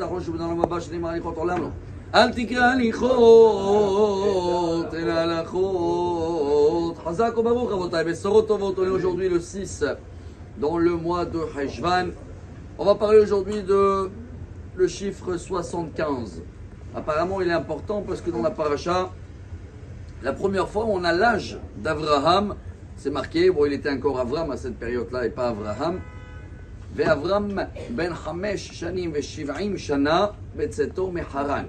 תחרוש ובנעלם הבא שנאמר הליכות עולם לו. אל תקרא הליכות, אלא הלכות. חזק וברוך רבותיי, בשורות טובות. On est aujourd'hui le 6 dans le mois de Heshvan. On va parler aujourd'hui de le chiffre 75. Apparemment il est important parce que dans la paracha, la première fois on a l'âge d'Avraham, c'est marqué, bon il était encore Avram à cette période-là et pas Avraham. Ve'Avram ben Hamesh Shanim ve'Shiv'im Shana be'tzeto meharan.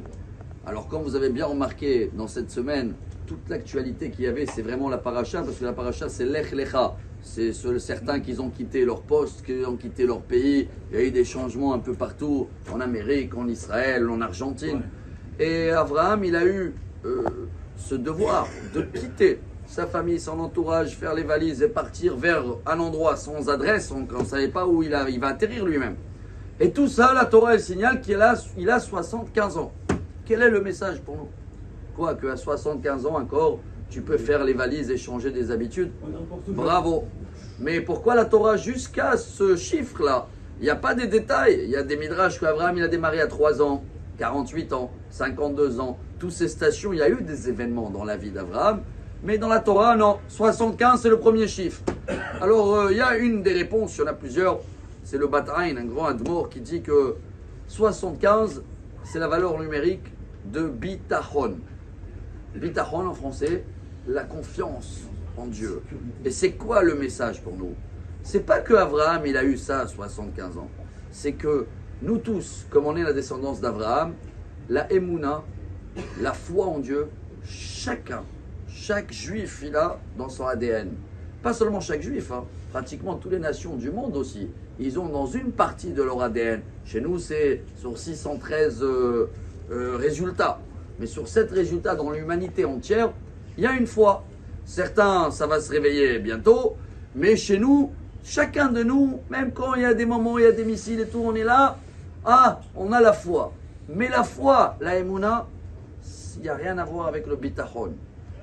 Alors comme vous avez bien remarqué dans cette semaine, toute l'actualité qu'il y avait, c'est vraiment la paracha, parce que la paracha c'est Lech Lecha. C'est certains qui ont quitté leur poste, qui ont quitté leur pays. Il y a eu des changements un peu partout, en Amérique, en Israël, en Argentine. Et Avraham, il a eu ce devoir de quitter sa famille, son entourage, faire les valises et partir vers un endroit sans adresse. On ne savait pas où il va atterrir lui-même. Et tout ça, la Torah, elle signale qu'il a 75 ans. Quel est le message pour nous? Quoi, qu'à 75 ans encore, tu peux faire les valises et changer des habitudes? Bravo. Mais pourquoi la Torah jusqu'à ce chiffre-là? Il n'y a pas des détails. Il y a des midrash qu'Abraham il a démarré à 3 ans, 48 ans, 52 ans. Toutes ces stations, il y a eu des événements dans la vie d'Abraham. Mais dans la Torah, non. 75, c'est le premier chiffre. Alors, il y a une des réponses, il y en a plusieurs. C'est le Bat Ain, un grand admor, qui dit que 75, c'est la valeur numérique de bitachon. Bitachon en français, la confiance en Dieu. Et c'est quoi le message pour nous? C'est pas que Abraham il a eu ça à 75 ans. C'est que nous tous, comme on est la descendance d'Abraham, la Emouna, la foi en Dieu, chaque juif il a dans son ADN. Pas seulement chaque juif, hein, pratiquement toutes les nations du monde aussi. Ils ont dans une partie de leur ADN. Chez nous c'est sur 613 résultats. Mais sur 7 résultats dans l'humanité entière, il y a une foi. Certains, ça va se réveiller bientôt, mais chez nous, chacun de nous, même quand il y a des moments où il y a des missiles et tout, on est là, on a la foi. Mais la foi, la Emouna, il n'y a rien à voir avec le bitachon.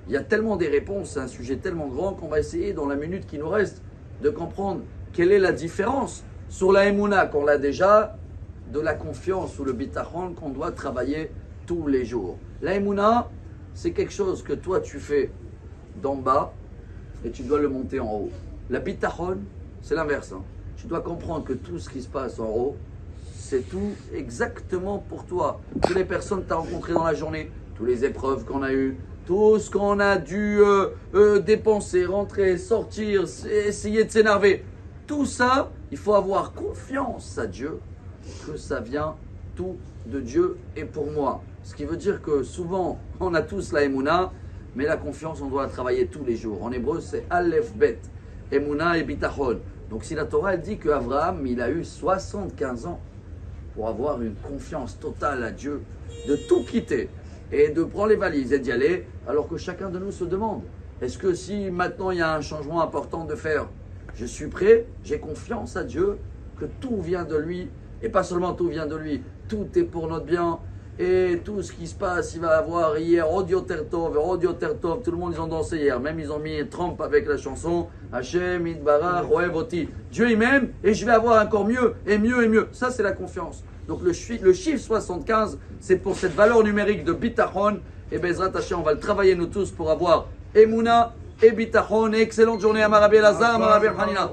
Il y a tellement des réponses, c'est un sujet tellement grand qu'on va essayer, dans la minute qui nous reste, de comprendre quelle est la différence sur la Emouna qu'on a déjà, de la confiance ou le bitachon qu'on doit travailler tous les jours. La Emouna, c'est quelque chose que toi tu fais d'en bas et tu dois le monter en haut. La bitachon, c'est l'inverse. Hein. Tu dois comprendre que tout ce qui se passe en haut, c'est tout exactement pour toi. Toutes les personnes que tu as rencontrées dans la journée, toutes les épreuves qu'on a eues, tout ce qu'on a dû dépenser, rentrer, sortir, essayer de s'énerver. Tout ça, il faut avoir confiance à Dieu, que ça vient tout de Dieu et pour moi. Ce qui veut dire que souvent, on a tous la Emouna, mais la confiance, on doit la travailler tous les jours. En hébreu, c'est Aleph Bet, Emouna et Bitachon. Donc si la Torah elle dit qu'Abraham, il a eu 75 ans pour avoir une confiance totale à Dieu, de tout quitter et de prendre les valises et d'y aller, alors que chacun de nous se demande, est-ce que si maintenant il y a un changement important de faire, je suis prêt, j'ai confiance à Dieu, que tout vient de lui, et pas seulement tout vient de lui, tout est pour notre bien. Et tout ce qui se passe, il va avoir hier Audio Tertov, tout le monde ils ont dansé hier, même ils ont mis Trump avec la chanson Hashem Idbarach Oevoti. Dieu il m'aime et je vais avoir encore mieux et mieux et mieux. Ça c'est la confiance. Donc le chiffre 75, c'est pour cette valeur numérique de bitachon. Et Bezrat Hashem, on va le travailler nous tous pour avoir Emouna et bitachon. Et excellente journée à Marabi Elazar, Marabi Hanina.